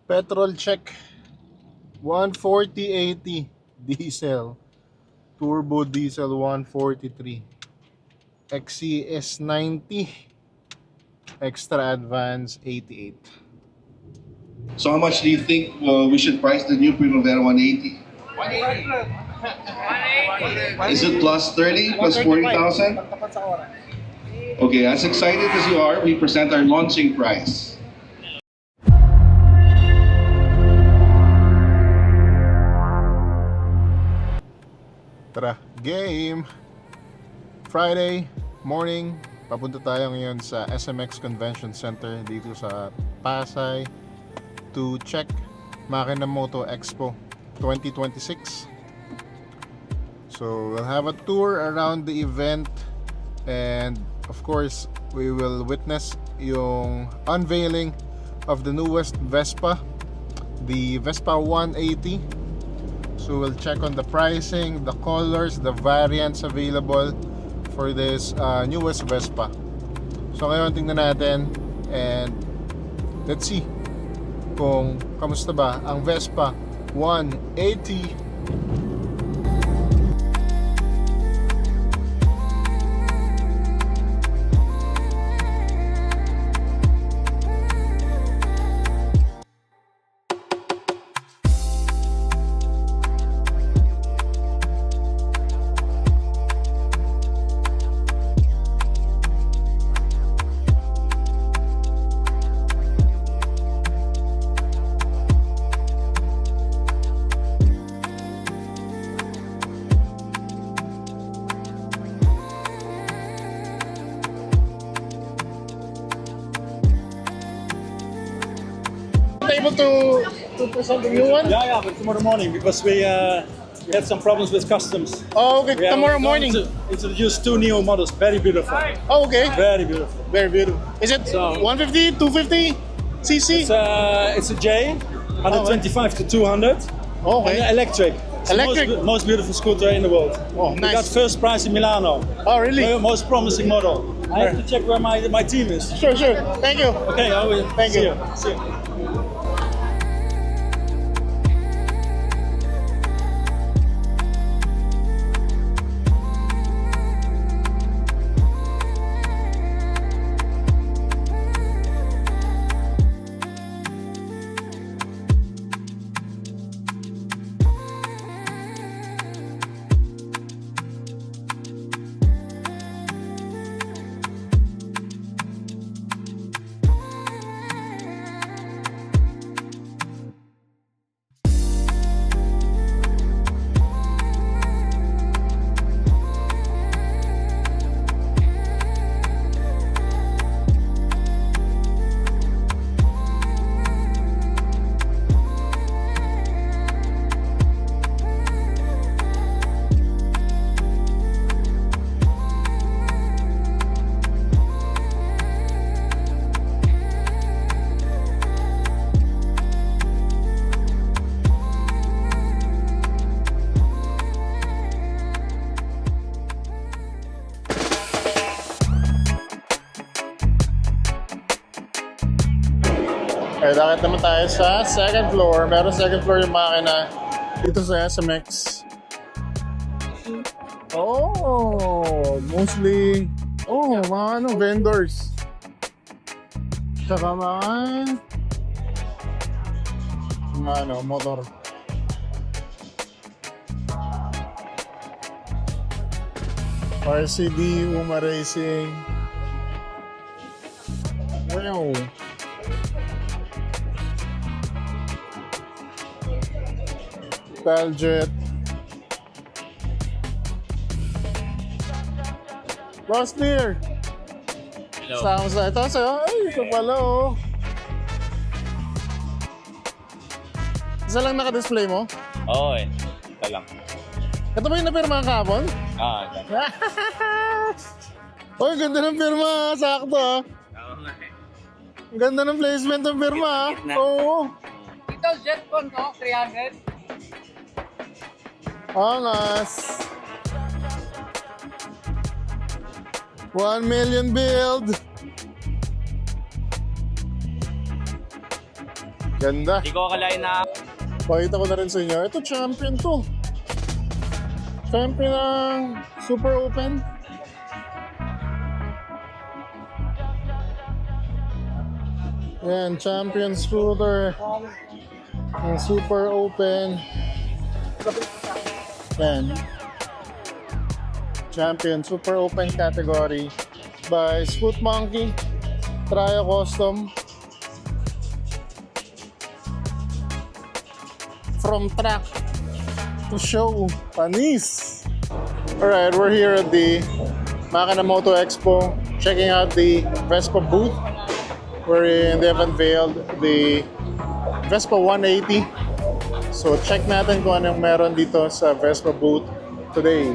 Petrol check. 140/80 diesel. Turbo diesel 143. XCS90. Extra advance 88. So how much do you think we should price the new Primavera 180? 180. Is it plus 30, plus 40,000? Okay, as excited as you are, we present our launching price. Tara, game! Friday morning, papunta tayo ngayon sa SMX Convention Center dito sa Pasay to check Makina Moto Expo 2026. So we'll have a tour around the event and of course we will witness yung unveiling of the newest Vespa, the Vespa 180. So we'll check on the pricing, the colors, the variants available for this newest Vespa. So ngayon tingnan natin and let's see kung kamusta ba ang Vespa 180. Able to present the new one? Yeah, but tomorrow morning because we had some problems with customs. Oh, okay. We are Tomorrow going morning. to introduce two new models, very beautiful, Oh, okay. very beautiful. Very beautiful. Is it So- 150, 250 cc? It's a J, 125 to 200, Okay. and electric. It's the Electric? most beautiful scooter in the world. Oh, We got nice. first prize in Milano. Oh, really? The most promising model. I have to check where my team is. Sure. Thank you. Okay, I will. Thank see you. See you. Okay, dakit naman tayo sa second floor. Meron second floor yung makina dito sa SMX. Oh, mostly mga vendors. Tsaka mga motor. RCD, Uma Racing. Wow. Paljet. Boss Beer. Hello. Sama sa ito sa'yo. Ay, ito pala oh. Isa lang naka-display mo? Oo eh. Ito lang. Ito ba yung napirma kahapon? Ito. Oy, ganda ng pirma. Sakto ah. Ang ganda ng placement ng pirma ah. Oo. Ito, Jetcon, no? 300. Angas. 1 million build. Ganda. Hindi ko akalain na Pakita ko na rin sa inyo. Ito, champion to. Champion ng Super Open. Yan, champion scooter. Yung Super Open. Yan. Champion Super Open category by Scoot Monkey. Trio Custom. From track to show. Panis! Alright, we're here at the Makina Moto Expo checking out the Vespa booth wherein they have unveiled the Vespa 180. So check natin kung anong meron dito sa Vespa booth today.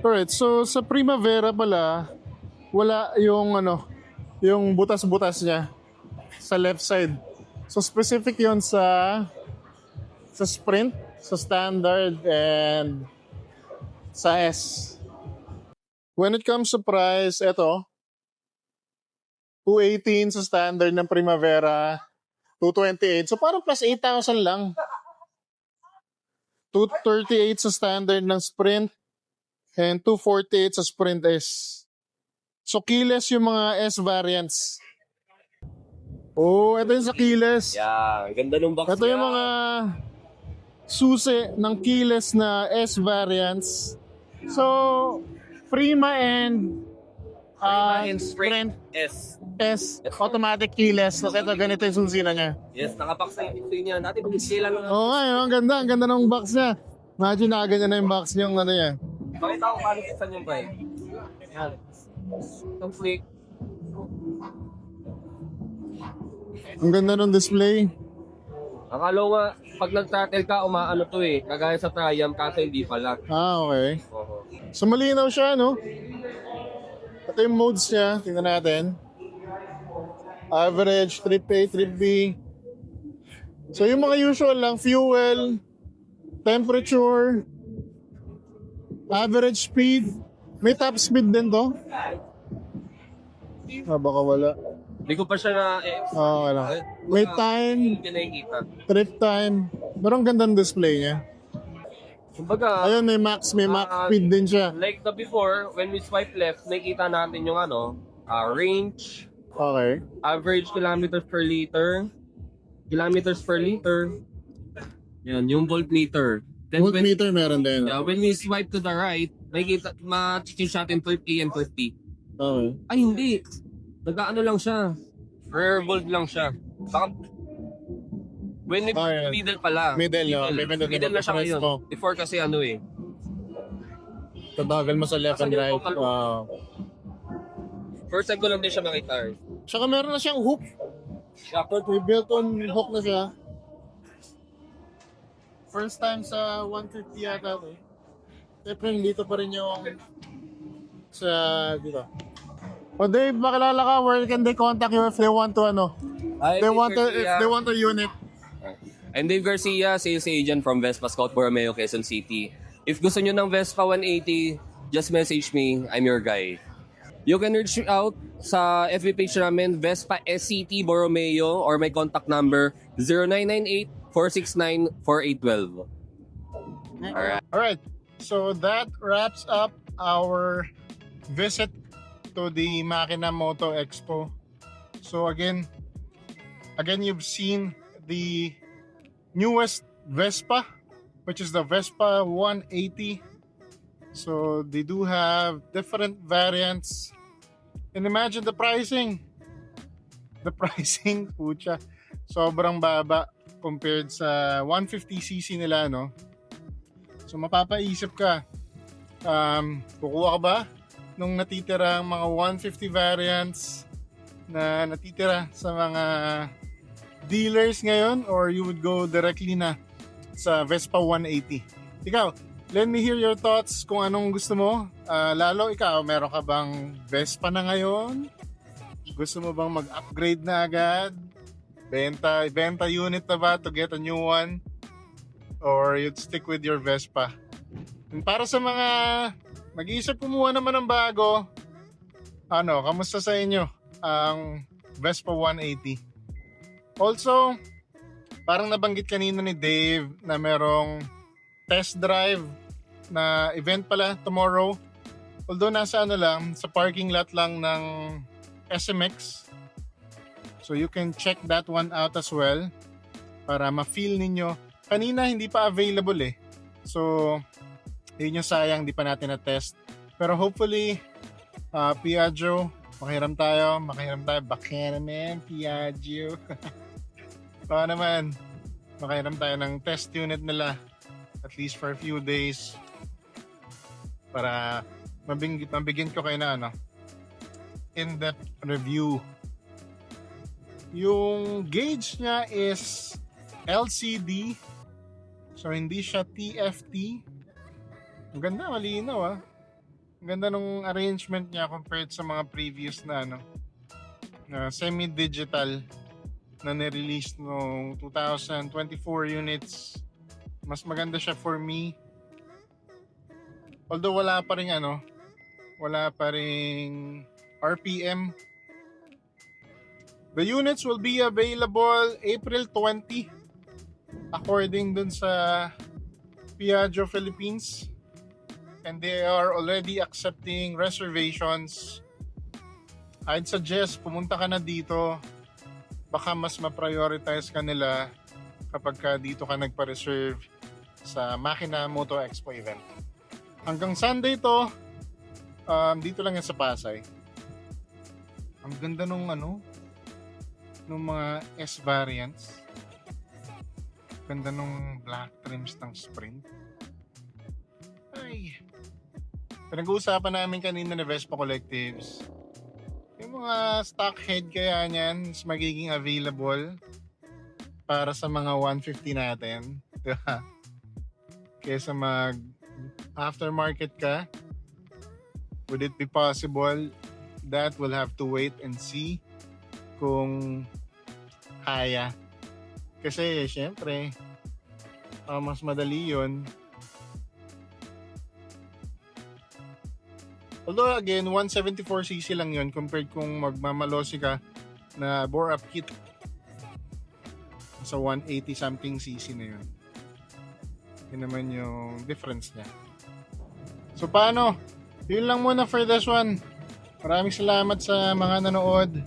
Alright, so sa Primavera pala, wala yung yung butas-butas niya sa left side. So specific yon sa Sprint, sa Standard, and sa S. When it comes to price, eto, 218 sa Standard ng Primavera, 228. So parang plus 8,000 lang. 238 sa Standard ng Sprint, and 248 sa Sprint S. So keyless yung mga S variants. Oh, ito yung sa keyless. Yeah, ganda nung box Ito yung mga susi ng keyless na S variants. So, Prima and Sprint S. S automatic keyless. So, ito ganito yung susi na niya. Yes, nakabox na yung niya. Dati pag-scale lang. Oo nga, ang ganda ng box niya. Imagine nakaganyan na yung box niya, yung ano niya. Pakita ko paano kisan yung bike. Yan. Itong flick. Ang ganda ng display. Akala ko nga, pag nag-throttle ka, umaano to eh. Kagaya sa Triumph, kaso hindi pala. Okay. Oo. So, malinaw siya, no? Ito yung modes niya. Tingnan natin. Average, trip A, trip B. So, yung mga usual lang, fuel, temperature, average speed. May top speed din to? Baka wala. Hindi ko pa siya na Wala. May time, hindi nakikita. trip time. Pero ang gandang display niya. Kumbaga, Ayun, may max speed din siya. like the before, when we swipe left, nakikita natin yung range, Okay. average kilometers per liter, yan, yung voltmeter. Then Voltmeter meron din. when we swipe to the right, nakikita, ma-change natin 50 and 50. Okay. Ay, hindi. Nag-ano lang siya. Rare volt lang siya. Baka, when we Ayan. middle pala. Middle, no? May middle Middle na siya press ngayon. mo. Before kasi Tatagal mo sa left and right. Wow. first time ko lang din siya makita. Tsaka meron na siyang hook. Shopper May built-on hook na siya. First time sa 150 yata to. Siyempre, dito pa rin yung sa dito. O Dave, makilala ka, where can they contact you if they want to if they want a unit? I'm Dave Garcia, sales agent from Vespa Scout Borromeo, Quezon City. If gusto nyo ng Vespa 180, just message me. I'm your guy. You can reach out sa FB page namin, Vespa SCT Borromeo, or my contact number 0998-469-4812. Alright, so that wraps up our visit to the Makina Moto Expo. So again you've seen the newest Vespa, which is the Vespa 180. So they do have different variants. And imagine the pricing. The pricing, pucha, sobrang baba compared sa 150cc nila, no? So mapapaisip ka, kukuha ka ba nung natitirang mga 150 variants na natitira sa mga dealers ngayon, or you would go directly na sa Vespa 180? Ikaw, let me hear your thoughts kung anong gusto mo. Lalo ikaw, meron ka bang Vespa na ngayon? Gusto mo bang mag-upgrade na agad? Benta unit na ba to get a new one? Or you'd stick with your Vespa? And para sa mga nag-iisip kumuha naman ng bago, kamusta sa inyo ang Vespa 180? Also, parang nabanggit kanina ni Dave na merong test drive na event pala tomorrow. Although nasa sa parking lot lang ng SMX. So you can check that one out as well para ma-feel ninyo. Kanina hindi pa available eh. So yun yung sayang, di pa natin na-test. Pero hopefully, Piaggio, makihiram tayo. Baka naman, Piaggio. Baka naman, makihiram tayo ng test unit nila at least for a few days para mabigyan ko kayo na in-depth review. Yung gauge niya is LCD, so hindi siya TFT. Ang ganda, malinaw Ang ganda nung arrangement niya compared sa mga previous na na semi-digital na nirelease noong 2024 units. Mas maganda siya for me. Although wala pa ring RPM. The units will be available April 20 according dun sa Piaggio Philippines, and they are already accepting reservations. I'd suggest pumunta ka na dito, baka mas ma-prioritize ka nila kapag ka dito ka nagpa-reserve sa Makina Moto Expo event. Hanggang Sunday to, dito lang yan sa Pasay. Ang ganda nung nung mga S variants. Ganda nung black trims ng Sprint. Ay. Pinag-uusapan namin kanina na Vespa Collectives. Yung mga stock head kaya niyan is magiging available para sa mga 150 natin. Diba? Kesa mag aftermarket ka. Would it be possible? That we'll have to wait and see kung kaya. Kasi syempre mas madali yun. Although again 174cc lang yun compared kung magmamalosi ka na bore up kit sa 180 something cc na yun. Yun naman yung difference niya. So paano? Yun lang muna for this one. Maraming salamat sa mga nanood.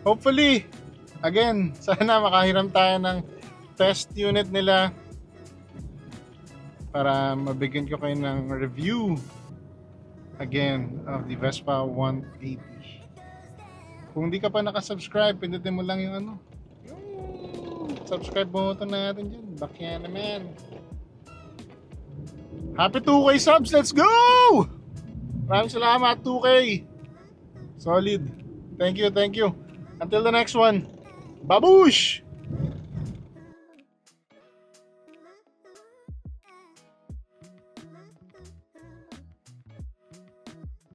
Hopefully, again, sana makahiram tayo ng test unit nila para mabigyan ko kayo ng review again of the Vespa 180. Kung di ka pa nakasubscribe, pindutin mo lang yung yung subscribe button natin dyan. Bakya naman. Happy 2K subs! Let's go! Maraming salamat, 2K! Solid. Thank you. Until the next one. Babush!